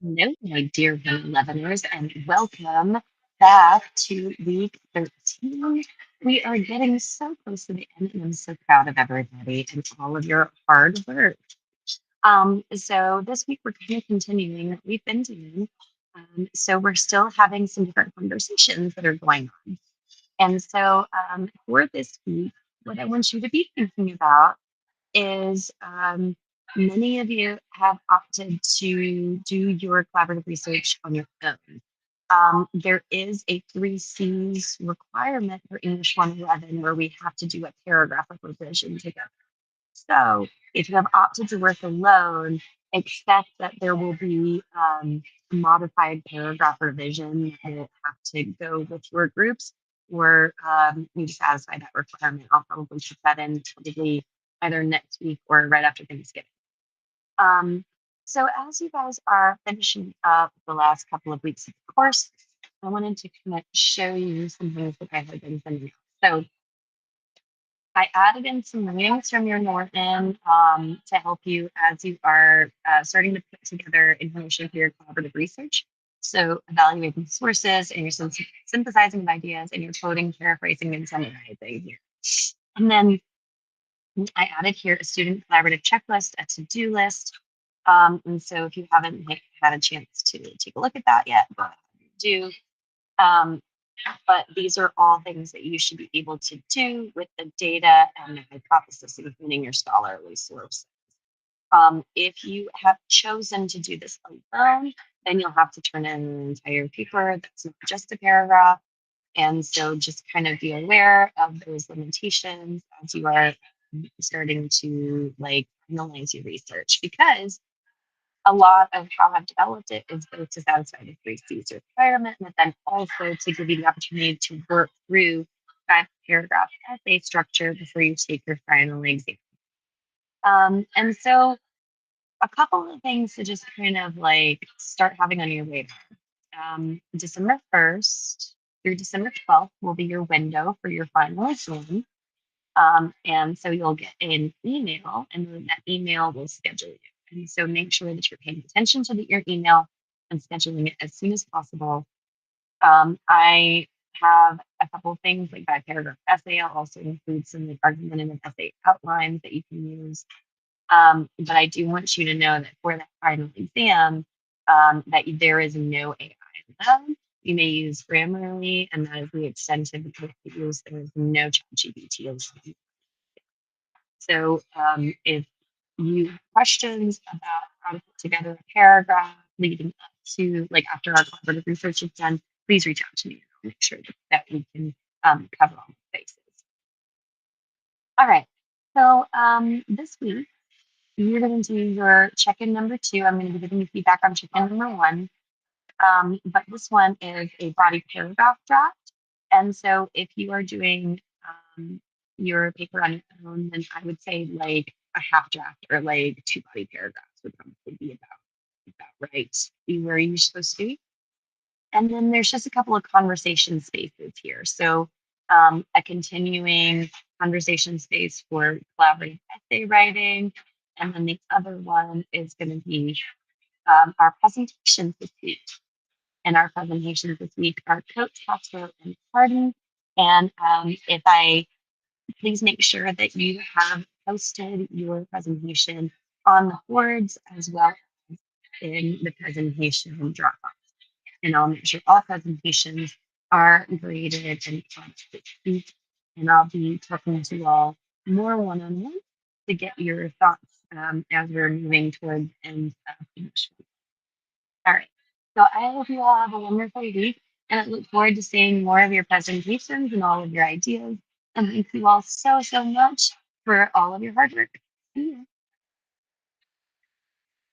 No, my dear 111ers, and welcome back to week 13. We are getting so close to the end, and I'm so proud of everybody and all of your hard work. So this week we're kind of continuing what we've been doing. So we're still having some different conversations that are going on. And so for this week, what I want you to be thinking about is many of you have opted to do your collaborative research on your own. There is a three C's requirement for English 111 where we have to do a paragraph of revision together. So if you have opted to work alone, expect that there will be modified paragraph revision that will have to go with your groups or need to satisfy that requirement. I'll probably put that in probably either next week or right after Thanksgiving. Um, so as you guys are finishing up the last couple of weeks of the course, I wanted to kind of show you some things that I have been sending out. So I added in some links from your Norton to help you as you are starting to put together information for your collaborative research. So evaluating sources and your synthesizing of ideas and your coding, paraphrasing, and summarizing here. And then I added here a student collaborative checklist, a to-do list. And so if you haven't had a chance to take a look at that yet, go ahead and do. Um, but these are all things that you should be able to do with the data and the hypothesis, including your scholarly source. If you have chosen to do this alone, then you'll have to turn in an entire paper that's not just a paragraph. And so just kind of be aware of those limitations as you are starting to like analyze your research because a lot of how I've developed it is both to satisfy the three C's requirement, but then also to give you the opportunity to work through 5 paragraph essay structure before you take your final exam. And so a couple of things to just kind of like start having on your radar. December 1st through December 12th will be your window for your final exam. And so you'll get an email, and then that email will schedule you. And so make sure that you're paying attention to your email and scheduling it as soon as possible. I have a couple of things like that paragraph essay. I'll also include some like argumentative essay outlines that you can use. But I do want you to know that for that final exam, that there is no AI allowed. You may use Grammarly, and that is the extent of the code that you use. There is no ChatGPT allowed. So if you have questions about how to put together a paragraph leading up to like after our collaborative research is done, please reach out to me and I'll make sure that we can cover all the bases. All right. So this week you're going to do your check-in number 2. I'm going to be giving you feedback on check-in number 1. But this one is a body paragraph draft. And so if you are doing your paper on your own, then I would say like a half draft or like 2 body paragraphs would probably be about right. Be where you're supposed to be. And then there's just a couple of conversation spaces here. So a continuing conversation space for collaborative essay writing. And then the other one is going to be our presentations this week. And our presentations this week are Coates, Castro, and Pardon. And if I please make sure that you have posted your presentation on the boards as well as in the presentation Dropbox. And I'll make sure all presentations are graded and complete. And I'll be talking to you all more one-on-one to get your thoughts as we're moving towards the end of English. All right. So I hope you all have a wonderful week, and I look forward to seeing more of your presentations and all of your ideas. And thank you all so, so much for all of your hard work. See ya.